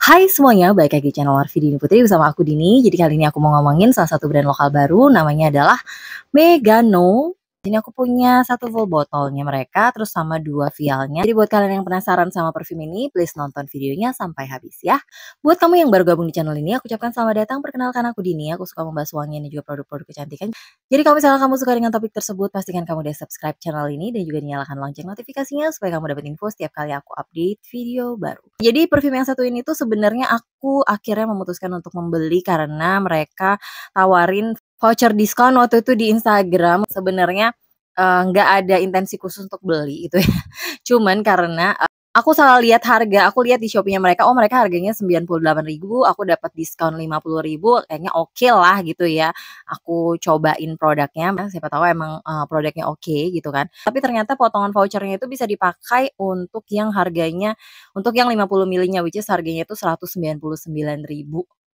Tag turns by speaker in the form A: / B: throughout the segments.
A: Hai semuanya, balik lagi di channel Arvi Dini Putri bersama aku Dini. Jadi kali ini aku mau ngomongin salah satu brand lokal baru, namanya adalah Megano. Ini aku punya satu full botolnya mereka, terus sama 2 vialnya. Jadi buat kalian yang penasaran sama parfum ini, please nonton videonya sampai habis ya. Buat kamu yang baru gabung di channel ini, aku ucapkan selamat datang. Perkenalkan aku Dini, aku suka membahas wangian dan juga produk-produk kecantikan. Jadi kalau misalnya kamu suka dengan topik tersebut, pastikan kamu udah subscribe channel ini dan juga nyalakan lonceng notifikasinya supaya kamu dapat info setiap kali aku update video baru. Jadi parfum yang satu ini tuh sebenarnya aku akhirnya memutuskan untuk membeli karena mereka tawarin voucher diskon waktu itu di Instagram. Sebenarnya nggak ada intensi khusus untuk beli gitu ya. Cuman karena aku salah lihat harga, aku lihat di Shopee-nya mereka, oh mereka harganya 98.000, aku dapat diskon 50.000, kayaknya oke lah gitu ya. Aku cobain produknya, siapa tahu emang produknya oke gitu kan. Tapi ternyata potongan vouchernya itu bisa dipakai untuk yang harganya, untuk yang 50 milinya, which is harganya itu 199.000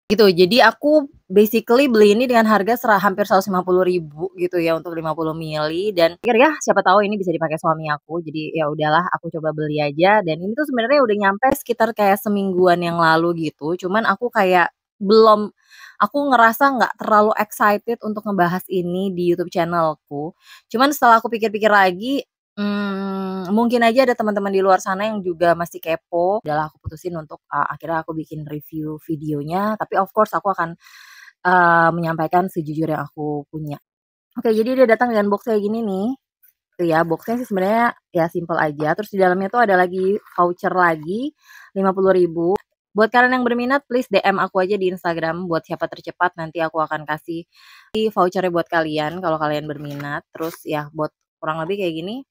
A: gitu. Jadi aku basically beli ini dengan harga hampir 150.000 gitu ya untuk 50 mili, dan pikir ya siapa tahu ini bisa dipakai suami aku. Jadi ya udahlah aku coba beli aja, dan ini tuh sebenarnya udah nyampe sekitar kayak semingguan yang lalu gitu. Cuman aku kayak belum aku ngerasa nggak terlalu excited untuk ngebahas ini di YouTube channelku. Cuman setelah aku pikir-pikir lagi, mungkin aja ada teman-teman di luar sana yang juga masih kepo. Udahlah aku putusin untuk, akhirnya aku bikin review videonya, tapi of course aku akan, menyampaikan sejujur yang aku punya. Oke, jadi dia datang dengan box kayak gini nih, tuh ya, box-nya sih sebenarnya ya simple aja, terus di dalamnya tuh ada lagi voucher lagi 50.000. Buat kalian yang berminat please DM aku aja di Instagram, buat siapa tercepat nanti aku akan kasih vouchernya buat kalian kalau kalian berminat. Terus ya buat kurang lebih kayak gini,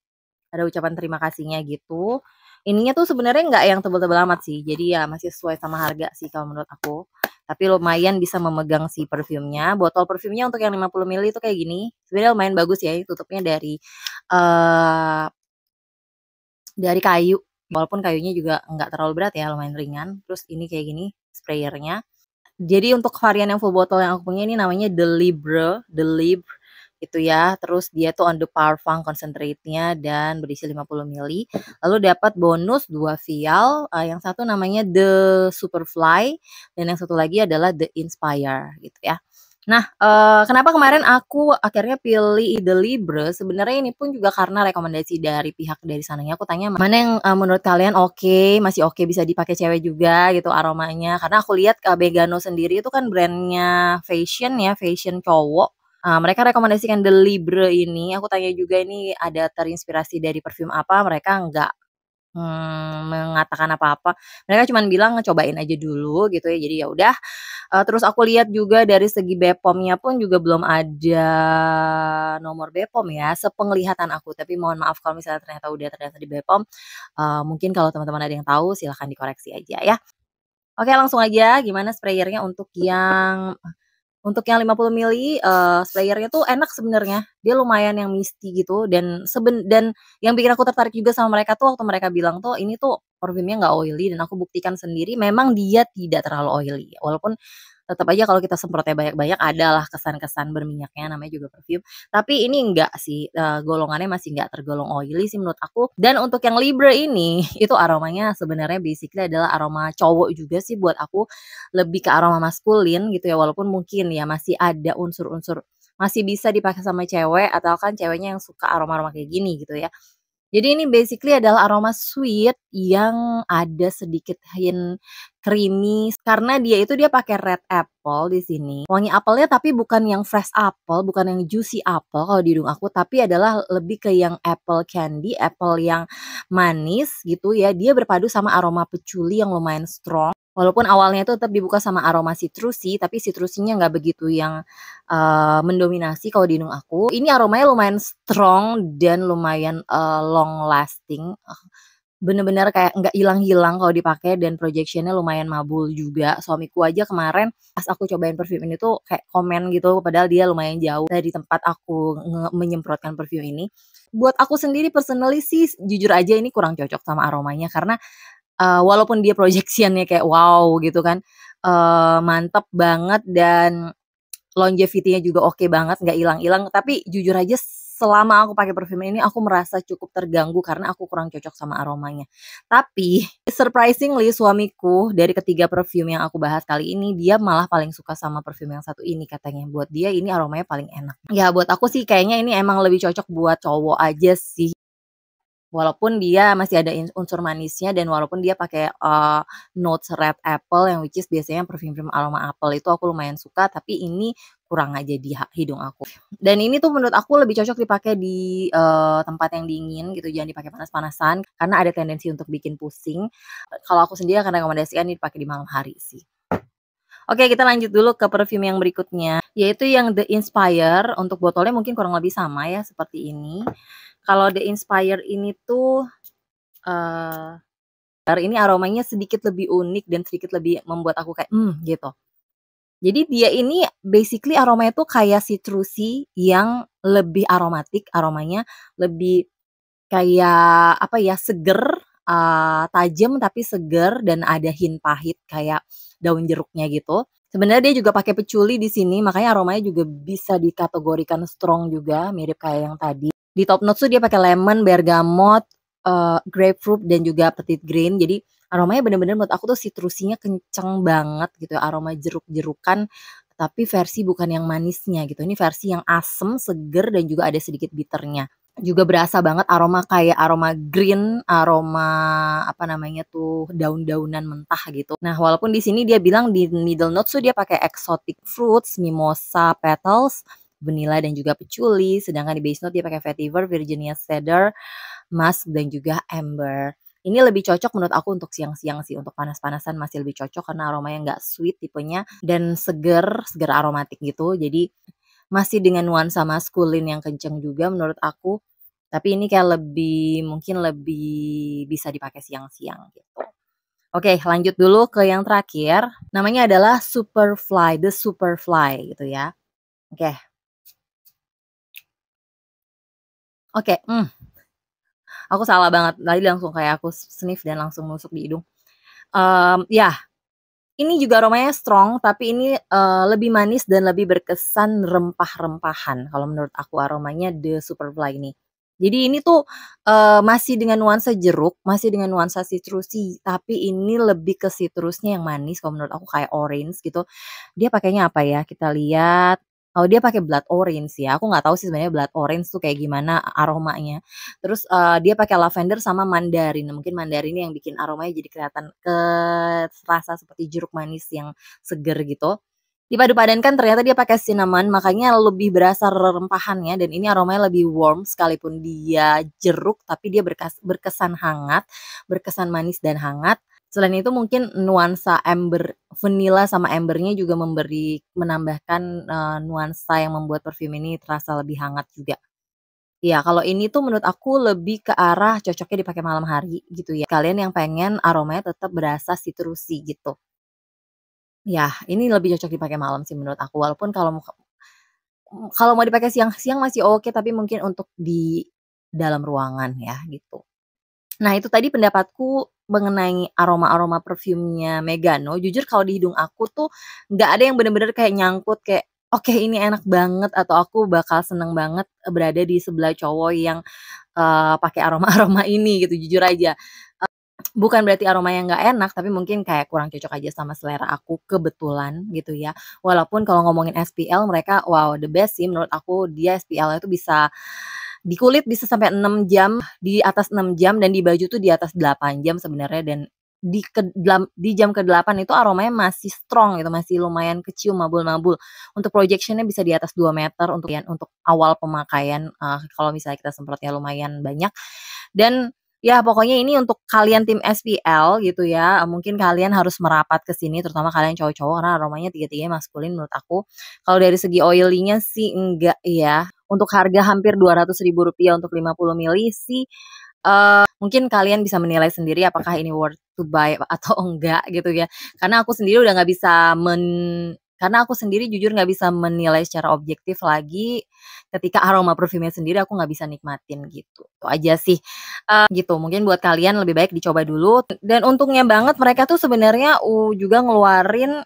A: ada ucapan terima kasihnya gitu. Ininya tuh sebenarnya nggak yang tebel-tebel amat sih, jadi ya masih sesuai sama harga sih kalau menurut aku. Tapi lumayan bisa memegang si perfumnya. Botol perfumnya untuk yang 50 mili itu kayak gini. Sebenarnya lumayan bagus ya, ini tutupnya eee, dari kayu. Walaupun kayunya juga nggak terlalu berat ya, lumayan ringan. Terus ini kayak gini sprayernya. Jadi untuk varian yang full botol yang aku punya ini namanya The Libre gitu ya. Terus dia tuh on the parfum concentrate-nya dan berisi 50 mili. Lalu dapat bonus 2 vial, yang satu namanya The Superfly dan yang satu lagi adalah The Inspire gitu ya. Nah, kenapa kemarin aku akhirnya pilih The Libre, sebenarnya ini pun juga karena rekomendasi dari pihak dari sananya. Aku tanya, "Mana yang, menurut kalian oke, masih oke bisa dipakai cewek juga gitu aromanya?" Karena aku lihat, Begano sendiri itu kan brand-nya fashion ya, fashion cowok. Mereka rekomendasikan The Libre ini, aku tanya juga ini ada terinspirasi dari parfum apa, mereka nggak mengatakan apa-apa. Mereka cuman bilang ngecobain aja dulu gitu ya, jadi ya udah. Terus aku lihat juga dari segi BPOM-nya pun juga belum ada nomor BPOM ya, sepenglihatan aku. Tapi mohon maaf kalau misalnya ternyata udah terdaftar di BPOM, mungkin kalau teman-teman ada yang tahu silahkan dikoreksi aja ya. Oke langsung aja, gimana sprayernya untuk yang 50 mili, sprayernya tuh enak sebenarnya. Dia lumayan yang misty gitu, dan yang bikin aku tertarik juga sama mereka tuh waktu mereka bilang tuh, ini tuh parfumnya nggak oily, dan aku buktikan sendiri memang dia tidak terlalu oily. Walaupun tetap aja kalau kita semprotnya banyak-banyak adalah kesan-kesan berminyaknya, namanya juga parfum. Tapi ini enggak sih, golongannya masih nggak tergolong oily sih menurut aku. Dan untuk yang Libre ini, itu aromanya sebenarnya basically adalah aroma cowok juga sih buat aku, lebih ke aroma maskulin gitu ya, walaupun mungkin ya masih ada unsur-unsur masih bisa dipakai sama cewek, atau kan ceweknya yang suka aroma-aroma kayak gini gitu ya. Jadi ini basically adalah aroma sweet yang ada sedikit hint creamy karena dia pakai red apple di sini. Wangi apelnya tapi bukan yang fresh apple, bukan yang juicy apple kalau di hidung aku, tapi adalah lebih ke yang apple candy, apple yang manis gitu ya. Dia berpadu sama aroma patchouli yang lumayan strong. Walaupun awalnya itu tetap dibuka sama aroma citrusy, tapi citrusinya nggak begitu yang mendominasi kalau di hidung aku. Ini aromanya lumayan strong dan lumayan, long lasting, bener-bener kayak nggak hilang-hilang kalau dipakai, dan projection-nya lumayan mabul juga. Suamiku aja kemarin pas aku cobain parfum ini tuh kayak komen gitu, padahal dia lumayan jauh dari tempat aku menyemprotkan parfum ini. Buat aku sendiri personally sih jujur aja ini kurang cocok sama aromanya karena, walaupun dia projection-nya kayak wow gitu kan, mantep banget dan longevity-nya juga oke banget, nggak ilang-ilang, tapi jujur aja selama aku pakai parfum ini aku merasa cukup terganggu karena aku kurang cocok sama aromanya. Tapi surprisingly suamiku dari ketiga perfume yang aku bahas kali ini dia malah paling suka sama parfum yang satu ini katanya. Buat dia ini aromanya paling enak. Ya buat aku sih kayaknya ini emang lebih cocok buat cowok aja sih. Walaupun dia masih ada unsur manisnya dan walaupun dia pakai, notes red apple yang which is biasanya parfum-parfum aroma apel itu aku lumayan suka, tapi ini kurang aja di hidung aku. Dan ini tuh menurut aku lebih cocok dipakai di, tempat yang dingin gitu, jangan dipakai panas-panasan karena ada tendensi untuk bikin pusing. Kalau aku sendiri akan rekomendasikan dipakai di malam hari sih. Oke, kita lanjut dulu ke parfum yang berikutnya, yaitu yang The Inspire. Untuk botolnya mungkin kurang lebih sama ya, seperti ini. Kalau The Inspire ini tuh, ini aromanya sedikit lebih unik dan sedikit lebih membuat aku kayak, gitu. Jadi dia ini basically aromanya tuh kayak citrusy yang lebih aromatik, aromanya lebih kayak, apa ya, seger, tajam tapi seger dan ada hint pahit kayak daun jeruknya gitu. Sebenarnya dia juga pakai patchouli di sini, makanya aromanya juga bisa dikategorikan strong juga, mirip kayak yang tadi. Di top notes tuh dia pakai lemon, bergamot, grapefruit dan juga petite grain. Jadi aromanya bener-bener menurut aku tuh citrusinya kenceng banget gitu ya, aroma jeruk-jerukan, tapi versi bukan yang manisnya gitu. Ini versi yang asem, seger dan juga ada sedikit bitternya. Juga berasa banget aroma kayak aroma green, aroma apa namanya tuh, daun-daunan mentah gitu. Nah, walaupun di sini dia bilang di middle notes tuh dia pakai exotic fruits, mimosa petals, vanilla dan juga patchouli, sedangkan di base note dia pakai vetiver, Virginia cedar, musk dan juga amber. Ini lebih cocok menurut aku untuk siang-siang sih, untuk panas-panasan masih lebih cocok karena aromanya nggak sweet tipenya dan seger, seger aromatik gitu. Jadi masih dengan nuansa maskulin yang kenceng juga menurut aku, tapi ini kayak lebih mungkin lebih bisa dipakai siang-siang gitu. Oke, lanjut dulu ke yang terakhir, namanya adalah Superfly, The Superfly gitu ya. Oke. Oke, aku salah banget, tadi langsung kayak aku sniff dan langsung nusuk di hidung. Ya, ini juga aromanya strong, tapi ini, lebih manis dan lebih berkesan rempah-rempahan kalau menurut aku aromanya The Superfly ini. Jadi ini tuh, masih dengan nuansa jeruk, masih dengan nuansa citrusy, tapi ini lebih ke citrusnya yang manis kalau menurut aku kayak orange gitu. Dia pakainya apa ya, kita lihat. Oh dia pakai blood orange ya, aku nggak tahu sih sebenarnya blood orange tuh kayak gimana aromanya. Terus, dia pakai lavender sama mandarin. Nah, mungkin mandarin yang bikin aromanya jadi kelihatan terasa seperti jeruk manis yang seger gitu. Dipadu-padankan ternyata dia pakai cinnamon, makanya lebih berasa rempahannya dan ini aromanya lebih warm sekalipun dia jeruk, tapi dia berkesan hangat, berkesan manis dan hangat. Selain itu mungkin nuansa amber, vanilla sama ambernya juga menambahkan, nuansa yang membuat parfum ini terasa lebih hangat juga. Iya, kalau ini tuh menurut aku lebih ke arah cocoknya dipakai malam hari gitu ya. Kalian yang pengen aromanya tetap berasa citrusy gitu. Ya, ini lebih cocok dipakai malam sih menurut aku, walaupun kalau mau dipakai siang-siang masih oke, tapi mungkin untuk di dalam ruangan ya, gitu. Nah, itu tadi pendapatku mengenai aroma-aroma perfumnya Megano. Jujur kalau di hidung aku tuh nggak ada yang bener-bener kayak nyangkut kayak, "Oke, ini enak banget," atau aku bakal seneng banget, berada di sebelah cowok yang, pakai aroma-aroma ini gitu, jujur aja. Bukan berarti aromanya nggak enak, tapi mungkin kayak kurang cocok aja sama selera aku kebetulan gitu ya. Walaupun kalau ngomongin SPL mereka wow the best sih menurut aku, dia SPL-nya tuh bisa di kulit bisa sampai 6 jam, di atas 6 jam dan di baju tuh di atas 8 jam sebenarnya dan di jam ke-8 itu aromanya masih strong gitu, masih lumayan kecium mabul-mabul. Untuk projection-nya bisa di atas 2 meter untuk awal pemakaian, kalau misalnya kita semprotnya lumayan banyak. Dan ya pokoknya ini untuk kalian tim SPL gitu ya, mungkin kalian harus merapat ke sini terutama kalian cowok-cowok karena aromanya tiga-tiganya maskulin menurut aku. Kalau dari segi oily-nya sih enggak ya. Untuk harga hampir Rp200.000 untuk 50 mili sih, mungkin kalian bisa menilai sendiri apakah ini worth to buy atau enggak gitu ya. Karena aku sendiri udah nggak bisa karena aku sendiri jujur nggak bisa menilai secara objektif lagi, ketika aroma parfumnya sendiri aku nggak bisa nikmatin gitu. Itu aja sih, gitu. Mungkin buat kalian lebih baik dicoba dulu dan untungnya banget mereka tuh sebenarnya juga ngeluarin,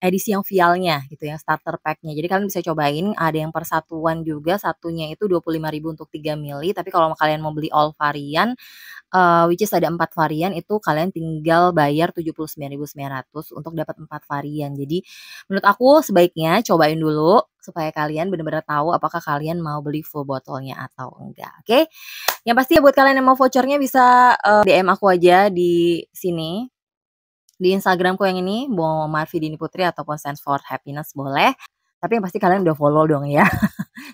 A: edisi yang vialnya gitu ya, starter pack-nya. Jadi kalian bisa cobain, ada yang per satuan juga, satunya itu 25.000 untuk 3 mili, tapi kalau kalian mau beli all varian, which is ada 4 varian, itu kalian tinggal bayar 79.900 untuk dapat 4 varian. Jadi menurut aku sebaiknya cobain dulu supaya kalian benar-benar tahu apakah kalian mau beli full botolnya atau enggak, oke? Yang pasti ya buat kalian yang mau vouchernya bisa, DM aku aja di sini, di Instagramku yang ini, mau Marvidini Putri ataupun Stands for Happiness boleh, tapi yang pasti kalian udah follow dong ya,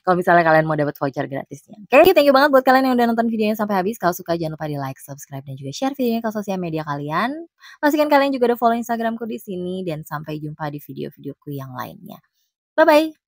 A: kalau misalnya kalian mau dapat voucher gratisnya. Oke, thank you banget buat kalian yang udah nonton videonya sampai habis. Kalau suka jangan lupa di-like, subscribe, dan juga share videonya ke sosial media kalian. Pastikan kalian juga udah follow Instagramku di sini, dan sampai jumpa di video-videoku yang lainnya. Bye-bye.